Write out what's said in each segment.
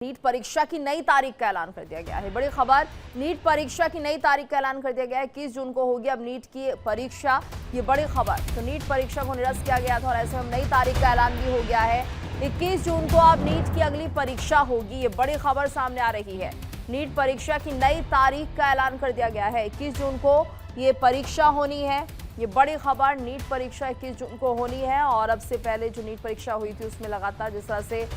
NEET परीक्षा की नई तारीख का ऐलान कर दिया गया है। बड़ी खबर, नीट परीक्षा की नई तारीख का ऐलान कर दिया गया है। 21 जून को होगी अब नीट की परीक्षा। ये बड़ी खबर, तो नीट परीक्षा को निरस्त किया गया था और ऐसे में नई तारीख का ऐलान भी हो गया है। 21 जून को अब नीट की अगली परीक्षा होगी। ये बड़ी खबर सामने आ रही है। नीट परीक्षा की नई तारीख का ऐलान कर दिया गया है। 21 जून को ये परीक्षा होनी है। ये बड़ी खबर, नीट परीक्षा 21 जून को होनी है। और अब से पहले जो नीट परीक्षा हुई थी उसमें लगातार जिस तरह से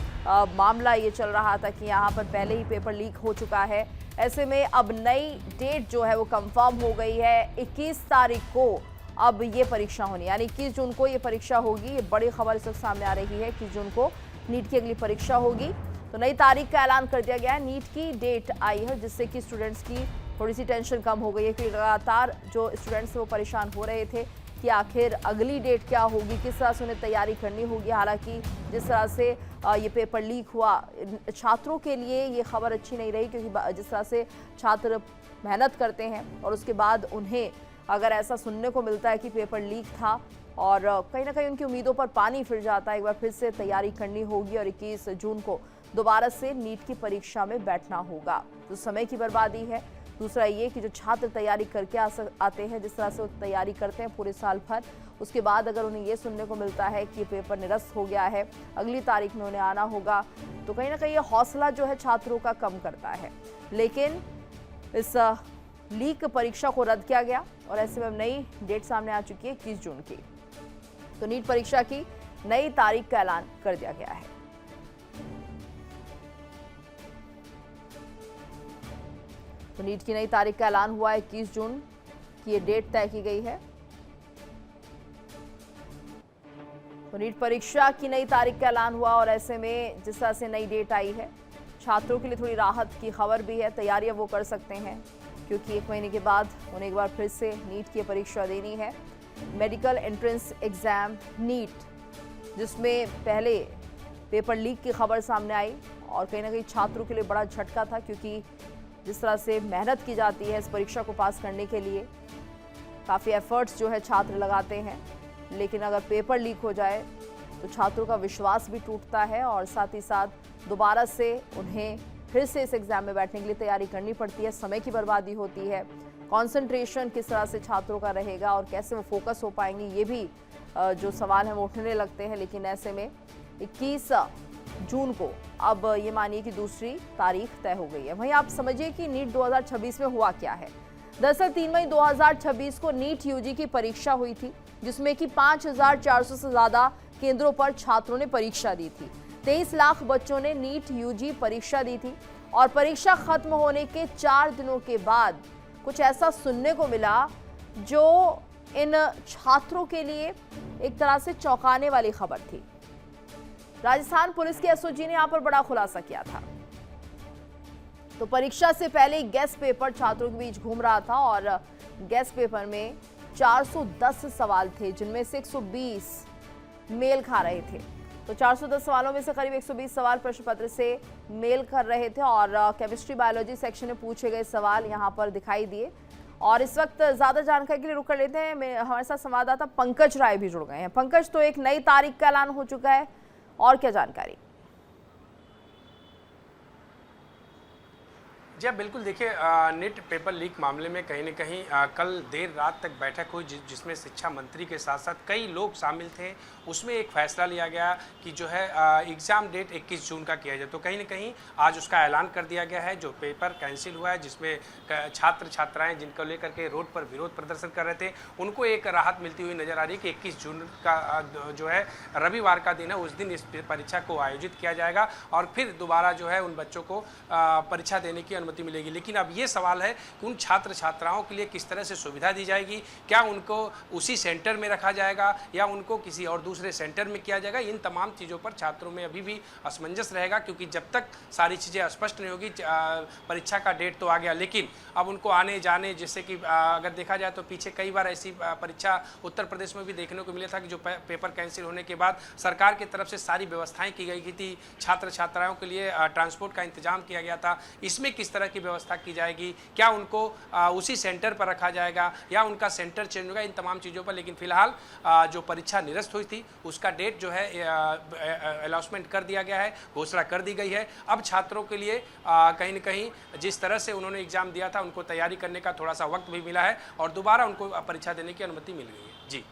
मामला ये चल रहा था कि यहाँ पर पहले ही पेपर लीक हो चुका है, ऐसे में अब नई डेट जो है वो कंफर्म हो गई है। 21 तारीख को अब ये परीक्षा होनी, यानी 21 जून को ये परीक्षा होगी। ये बड़ी खबर इस वक्त सामने आ रही है। 21 जून को नीट की अगली परीक्षा होगी, तो नई तारीख का ऐलान कर दिया गया है। नीट की डेट आई है जिससे कि स्टूडेंट्स की थोड़ी सी टेंशन कम हो गई है कि लगातार जो स्टूडेंट्स वो परेशान हो रहे थे कि आखिर अगली डेट क्या होगी, किस तरह से उन्हें तैयारी करनी होगी। हालांकि जिस तरह से ये पेपर लीक हुआ, छात्रों के लिए ये खबर अच्छी नहीं रही, क्योंकि जिस तरह से छात्र मेहनत करते हैं और उसके बाद उन्हें अगर ऐसा सुनने को मिलता है कि पेपर लीक था और कहीं ना कहीं उनकी उम्मीदों पर पानी फिर जाता है। एक बार फिर से तैयारी करनी होगी और 21 जून को दोबारा से नीट की परीक्षा में बैठना होगा, तो समय की बर्बादी है। दूसरा ये कि जो छात्र तैयारी करके आते हैं, जिस तरह से वो तैयारी करते हैं पूरे साल भर, उसके बाद अगर उन्हें ये सुनने को मिलता है कि पेपर निरस्त हो गया है, अगली तारीख में उन्हें आना होगा, तो कहीं ना कहीं ये हौसला जो है छात्रों का कम करता है। लेकिन इस लीक परीक्षा को रद्द किया गया और ऐसे में नई डेट सामने आ चुकी है 21 जून की, तो नीट परीक्षा की नई तारीख का ऐलान कर दिया गया है। तो नीट की नई तारीख का ऐलान हुआ है, 21 जून की ये डेट तय की गई है। तो नीट परीक्षा की नई तारीख का ऐलान हुआ और ऐसे में जिस तरह से नई डेट आई है, छात्रों के लिए थोड़ी राहत की खबर भी है। तैयारियां वो कर सकते हैं क्योंकि 1 महीने के बाद उन्हें एक बार फिर से नीट की परीक्षा देनी है। मेडिकल एंट्रेंस एग्जाम नीट, जिसमें पहले पेपर लीक की खबर सामने आई और कहीं ना कहीं छात्रों के लिए बड़ा झटका था, क्योंकि जिस तरह से मेहनत की जाती है इस परीक्षा को पास करने के लिए, काफ़ी एफर्ट्स जो है छात्र लगाते हैं, लेकिन अगर पेपर लीक हो जाए तो छात्रों का विश्वास भी टूटता है और साथ ही साथ दोबारा से उन्हें फिर से इस एग्ज़ाम में बैठने के लिए तैयारी करनी पड़ती है। समय की बर्बादी होती है, कंसंट्रेशन किस तरह से छात्रों का रहेगा और कैसे वो फोकस हो पाएंगे, ये भी जो सवाल है वो उठने लगते हैं। लेकिन ऐसे में 21 जून को अब ये मानिए कि दूसरी तारीख तय हो गई है। वहीं आप समझिए कि नीट 2026 में हुआ क्या है। दरअसल 3 मई 2026 को नीट यूजी की परीक्षा हुई थी, जिसमें कि 5400 से ज्यादा केंद्रों पर छात्रों ने परीक्षा दी थी। 23 लाख बच्चों ने नीट यूजी परीक्षा दी थी और परीक्षा खत्म होने के 4 दिनों के बाद कुछ ऐसा सुनने को मिला जो इन छात्रों के लिए एक तरह से चौंकाने वाली खबर थी। राजस्थान पुलिस के एसओजी ने यहां पर बड़ा खुलासा किया था। तो परीक्षा से पहले गेस्ट पेपर छात्रों के बीच घूम रहा था और गेस्ट पेपर में 410 सवाल थे, जिनमें से 120 मेल खा रहे थे। तो 410 सवालों में से करीब 120 सवाल प्रश्न पत्र से मेल कर रहे थे और केमिस्ट्री बायोलॉजी सेक्शन में पूछे गए सवाल यहां पर दिखाई दिए। और इस वक्त ज्यादा जानकारी के लिए रुक कर लेते हैं, हमारे साथ संवाददाता पंकज राय भी जुड़ गए हैं। पंकज, तो एक नई तारीख का ऐलान हो चुका है, और क्या जानकारी? जी हाँ, बिल्कुल। देखिए, नीट पेपर लीक मामले में कहीं न कहीं कल देर रात तक बैठक हुई जिसमें शिक्षा मंत्री के साथ साथ कई लोग शामिल थे। उसमें एक फैसला लिया गया कि जो है एग्ज़ाम डेट 21 जून का किया जाए। तो कहीं न कहीं आज उसका ऐलान कर दिया गया है। जो पेपर कैंसिल हुआ है, जिसमें छात्र छात्राएँ जिनको लेकर के रोड पर विरोध प्रदर्शन कर रहे थे, उनको एक राहत मिलती हुई नज़र आ रही है कि 21 जून का जो है रविवार का दिन है, उस दिन इस परीक्षा को आयोजित किया जाएगा और फिर दोबारा जो है उन बच्चों को परीक्षा देने की अनुमति मिलेगी। लेकिन अब ये सवाल है कि उन छात्र छात्राओं के लिए किस तरह से सुविधा दी जाएगी। क्या उनको उसी सेंटर में रखा जाएगा या उनको किसी और दूसरे सेंटर में किया जाएगा? इन तमाम चीज़ों पर छात्रों में अभी भी असमंजस रहेगा, क्योंकि जब तक सारी चीज़ें स्पष्ट नहीं होगी, परीक्षा का डेट तो आ गया, लेकिन अब उनको आने जाने, जैसे कि अगर देखा जाए तो पीछे कई बार ऐसी परीक्षा उत्तर प्रदेश में भी देखने को मिला था कि जो पेपर कैंसिल होने के बाद सरकार की तरफ से सारी व्यवस्थाएं की गई थी, छात्र छात्राओं के लिए ट्रांसपोर्ट का इंतजाम किया गया था। इसमें किस तरह की व्यवस्था की जाएगी, क्या उनको उसी सेंटर पर रखा जाएगा या उनका सेंटर चेंज होगा, इन तमाम चीज़ों पर। लेकिन फिलहाल जो परीक्षा निरस्त हुई थी उसका डेट जो है अनाउंसमेंट कर दिया गया है, घोषणा कर दी गई है। अब छात्रों के लिए कहीं न कहीं जिस तरह से उन्होंने एग्जाम दिया था उनको तैयारी करने का थोड़ा सा वक्त भी मिला है और दोबारा उनको परीक्षा देने की अनुमति मिल गई है। जी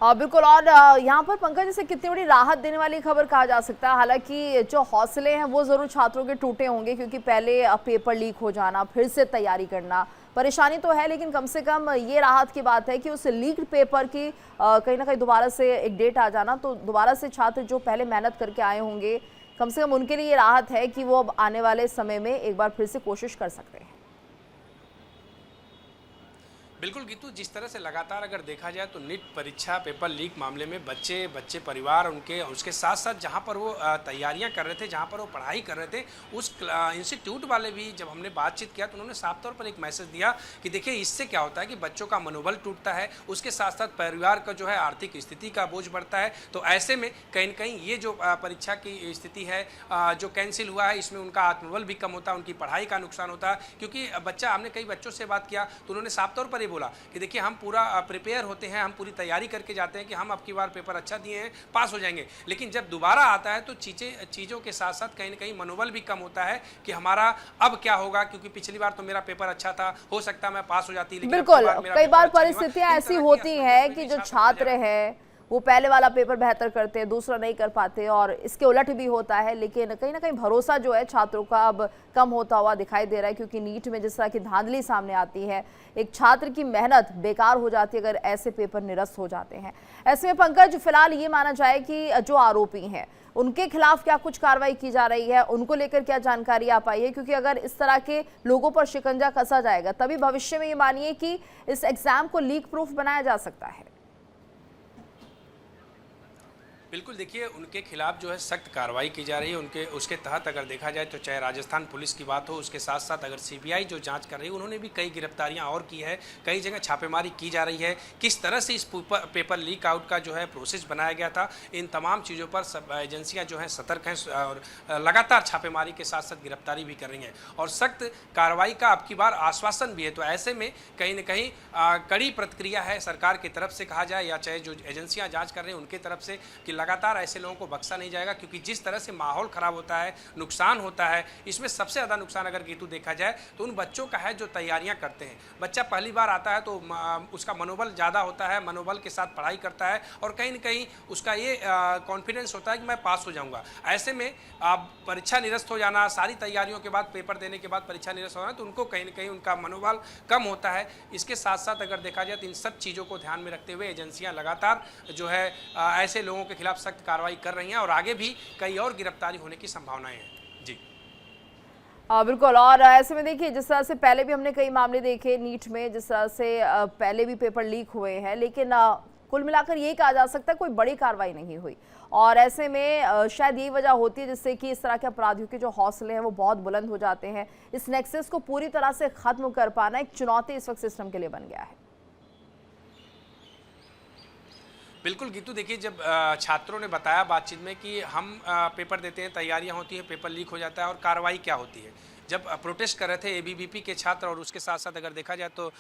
बिल्कुल। और यहाँ पर पंकज, इसे कितनी बड़ी राहत देने वाली खबर कहा जा सकता है? हालांकि जो हौसले हैं वो जरूर छात्रों के टूटे होंगे, क्योंकि पहले पेपर लीक हो जाना, फिर से तैयारी करना, परेशानी तो है, लेकिन कम से कम ये राहत की बात है कि उस लीक्ड पेपर की कहीं ना कहीं दोबारा से एक डेट आ जाना, तो दोबारा से छात्र जो पहले मेहनत करके आए होंगे, कम से कम उनके लिए ये राहत है कि वो अब आने वाले समय में एक बार फिर से कोशिश कर सकते हैं। बिल्कुल गीतू, जिस तरह से लगातार अगर देखा जाए तो नीट परीक्षा पेपर लीक मामले में बच्चे परिवार उसके साथ साथ जहां पर वो तैयारियां कर रहे थे, जहां पर वो पढ़ाई कर रहे थे, उस इंस्टीट्यूट वाले भी जब हमने बातचीत किया तो उन्होंने साफ तौर पर एक मैसेज दिया कि देखिए इससे क्या होता है कि बच्चों का मनोबल टूटता है, उसके साथ साथ परिवार का जो है आर्थिक स्थिति का बोझ बढ़ता है। तो ऐसे में कहीं न कहीं ये जो परीक्षा की स्थिति है जो कैंसिल हुआ है, इसमें उनका आत्मबल भी कम होता है, उनकी पढ़ाई का नुकसान होता है। क्योंकि हमने कई बच्चों से बात किया तो उन्होंने साफ तौर पर बोला कि देखिए हम पूरा प्रिपेयर होते हैं, हम पूरी तैयारी करके जाते हैं कि हम अब की बार पेपर अच्छा दिए हैं, पास हो जाएंगे। लेकिन जब दोबारा आता है तो चीज़ों के साथ साथ कहीं ना कहीं मनोबल भी कम होता है कि हमारा अब क्या होगा, क्योंकि पिछली बार तो मेरा पेपर अच्छा था, हो सकता है मैं पास हो जाती। बिल्कुल, कई बार परिस्थितियां ऐसी होती हैं कि जो छात्र है वो पहले वाला पेपर बेहतर करते हैं, दूसरा नहीं कर पाते, और इसके उलट भी होता है। लेकिन कहीं ना कहीं भरोसा जो है छात्रों का अब कम होता हुआ दिखाई दे रहा है, क्योंकि नीट में जिस तरह की धांधली सामने आती है, एक छात्र की मेहनत बेकार हो जाती है अगर ऐसे पेपर निरस्त हो जाते हैं। ऐसे में पंकज, फिलहाल ये माना जाए कि जो आरोपी हैं उनके खिलाफ क्या कुछ कार्रवाई की जा रही है, उनको लेकर क्या जानकारी आ पाई है? क्योंकि अगर इस तरह के लोगों पर शिकंजा कसा जाएगा तभी भविष्य में ये मानिए कि इस एग्जाम को लीक प्रूफ बनाया जा सकता है। बिल्कुल, देखिए उनके खिलाफ जो है सख्त कार्रवाई की जा रही है। उसके तहत अगर देखा जाए तो चाहे राजस्थान पुलिस की बात हो, उसके साथ साथ अगर सीबीआई जो जांच कर रही है, उन्होंने भी कई गिरफ्तारियां और की है, कई जगह छापेमारी की जा रही है। किस तरह से इस पेपर लीक आउट का जो है प्रोसेस बनाया गया था, इन तमाम चीज़ों पर सब एजेंसियाँ जो हैं सतर्क हैं और लगातार छापेमारी के साथ साथ गिरफ्तारी भी कर रही हैं और सख्त कार्रवाई का अब की बार आश्वासन भी है। तो ऐसे में कहीं न कहीं कड़ी प्रतिक्रिया है सरकार की तरफ से, कहा जाए या चाहे जो एजेंसियाँ जाँच कर रही हैं उनकी तरफ से, कि लगातार ऐसे लोगों को बख्शा नहीं जाएगा। क्योंकि जिस तरह से माहौल खराब होता है, नुकसान होता है, इसमें सबसे ज़्यादा नुकसान अगर गीतू देखा जाए तो उन बच्चों का है जो तैयारियां करते हैं। बच्चा पहली बार आता है तो उसका मनोबल ज़्यादा होता है, मनोबल के साथ पढ़ाई करता है और कहीं न कहीं उसका ये कॉन्फिडेंस होता है कि मैं पास हो जाऊँगा। ऐसे में आप परीक्षा निरस्त हो जाना, सारी तैयारियों के बाद, पेपर देने के बाद परीक्षा निरस्त हो जाना, तो उनको कहीं न कहीं उनका मनोबल कम होता है। इसके साथ साथ अगर देखा जाए तो इन सब चीज़ों को ध्यान में रखते हुए एजेंसियां लगातार जो है ऐसे लोगों के खिलाफ सख्त कार्रवाई कर रही हैं और आगे भी कई और गिरफ्तारी होने की संभावनाएं हैं। जी बिल्कुल। और ऐसे में देखिए, जिस तरह से पहले भी हमने कई मामले देखे नीट में, जिस तरह से पहले भी पेपर लीक हुए हैं, लेकिन कुल मिलाकर यही कहा जा सकता है कोई बड़ी कार्रवाई नहीं हुई। और ऐसे में शायद यही वजह होती है जिससे कि इस तरह के अपराधियों के जो हौसले हैं वो बहुत बुलंद हो जाते हैं। इस नेक्सस को पूरी तरह से खत्म कर पाना एक चुनौती इस वक्त सिस्टम के लिए बन गया है। बिल्कुल गीतू, देखिए जब छात्रों ने बताया बातचीत में कि हम पेपर देते हैं, तैयारियां होती हैं, पेपर लीक हो जाता है और कार्रवाई क्या होती है। जब प्रोटेस्ट कर रहे थे एबीवीपी के छात्र और उसके साथ साथ अगर देखा जाए तो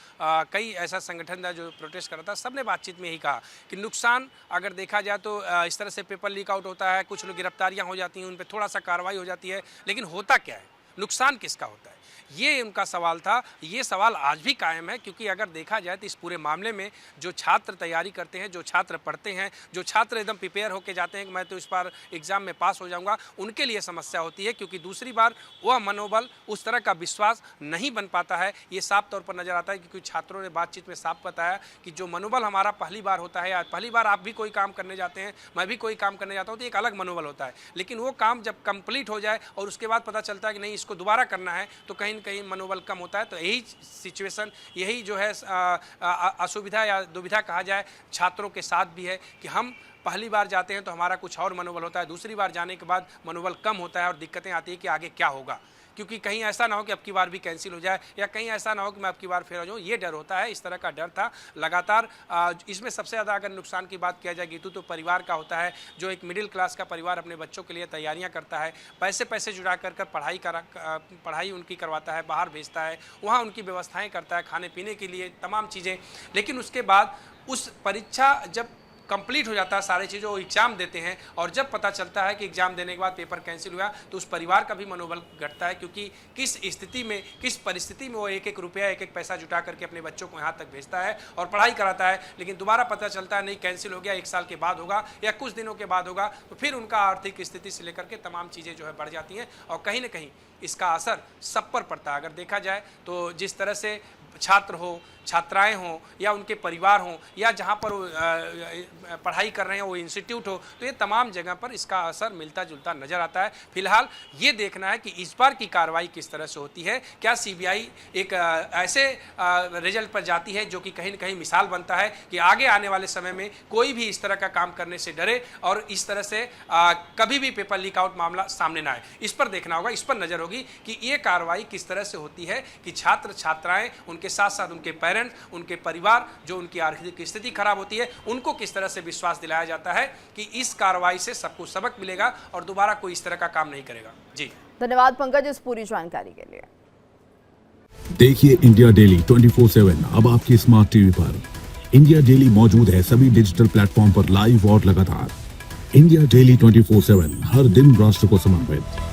कई ऐसा संगठन था जो प्रोटेस्ट कर रहा था, सबने बातचीत में यही कहा कि नुकसान अगर देखा जाए तो इस तरह से पेपर लीक आउट होता है, कुछ लोग गिरफ्तारियाँ हो जाती हैं, उन पर थोड़ा सा कार्रवाई हो जाती है, लेकिन होता क्या है, नुकसान किसका होता है, ये उनका सवाल था। ये सवाल आज भी कायम है, क्योंकि अगर देखा जाए तो इस पूरे मामले में जो छात्र तैयारी करते हैं, जो छात्र पढ़ते हैं, जो छात्र एकदम प्रिपेयर होकर जाते हैं कि मैं तो इस बार एग्ज़ाम में पास हो जाऊंगा, उनके लिए समस्या होती है। क्योंकि दूसरी बार वह मनोबल, उस तरह का विश्वास नहीं बन पाता है। ये साफ तौर पर नज़र आता है, क्योंकि छात्रों ने बातचीत में साफ बताया कि जो मनोबल हमारा पहली बार होता है, या पहली बार आप भी कोई काम करने जाते हैं, मैं भी कोई काम करने जाता हूँ, तो एक अलग मनोबल होता है। लेकिन वो काम जब कंप्लीट हो जाए और उसके बाद पता चलता है कि नहीं इसको दोबारा करना है, तो कहीं न कहीं मनोबल कम होता है। तो यही सिचुएशन, यही जो है असुविधा या दुविधा कहा जाए छात्रों के साथ भी है कि हम पहली बार जाते हैं तो हमारा कुछ और मनोबल होता है, दूसरी बार जाने के बाद मनोबल कम होता है और दिक्कतें आती है कि आगे क्या होगा, क्योंकि कहीं ऐसा ना हो कि अब की बार भी कैंसिल हो जाए या कहीं ऐसा ना हो कि मैं अब की बार फेल हो जाऊँ, ये डर होता है। इस तरह का डर था लगातार। इसमें सबसे ज़्यादा अगर नुकसान की बात किया जाए गीतू, तो परिवार का होता है। जो एक मिडिल क्लास का परिवार अपने बच्चों के लिए तैयारियां करता है, पैसे जुटा कर पढ़ाई उनकी करवाता है, बाहर भेजता है, वहाँ उनकी व्यवस्थाएँ करता है, खाने पीने के लिए तमाम चीज़ें। लेकिन उसके बाद उस परीक्षा जब कंप्लीट हो जाता है, सारी चीज़ों वो एग्ज़ाम देते हैं और जब पता चलता है कि एग्ज़ाम देने के बाद पेपर कैंसिल हुआ, तो उस परिवार का भी मनोबल घटता है, क्योंकि किस स्थिति में, किस परिस्थिति में वो एक एक रुपया, एक एक पैसा जुटा करके अपने बच्चों को यहाँ तक भेजता है और पढ़ाई कराता है। लेकिन दोबारा पता चलता है नहीं, कैंसिल हो गया, 1 साल के बाद होगा या कुछ दिनों के बाद होगा, तो फिर उनका आर्थिक स्थिति से लेकर के तमाम चीज़ें जो है बढ़ जाती हैं और कहीं ना कहीं इसका असर सब पर पड़ता है। अगर देखा जाए तो जिस तरह से छात्र हो, छात्राएं हों या उनके परिवार हों या जहाँ पर पढ़ाई कर रहे हैं वो इंस्टीट्यूट हो, तो ये तमाम जगह पर इसका असर मिलता जुलता नज़र आता है। फिलहाल ये देखना है कि इस बार की कार्रवाई किस तरह से होती है। क्या सीबीआई एक ऐसे रिजल्ट पर जाती है जो कि कहीं न कहीं मिसाल बनता है कि आगे आने वाले समय में कोई भी इस तरह का काम करने से डरे और इस तरह से कभी भी पेपर लीक आउट मामला सामने ना आए। इस पर देखना होगा, इस पर नज़र होगी कि ये कार्रवाई किस तरह से होती है कि छात्र छात्राएँ, उनके साथ साथ उनके पेरेंट्स, उनके परिवार, जो उनकी आर्थिक स्थिति खराब होती है, उनको किस तरह से विश्वास दिलाया जाता है कि इस कार्रवाई से सबको सबक मिलेगा और दोबारा कोई इस तरह का काम नहीं करेगा। जी धन्यवाद पंकज इस पूरी जानकारी के लिए। देखिए इंडिया डेली 24/7 अब आपकी स्मार्ट टीवी पर। इंडिया डेली मौजूद है सभी डिजिटल प्लेटफॉर्म पर लाइव और लगातार। इंडिया डेली 24/7 हर दिन राष्ट्र को समर्पित।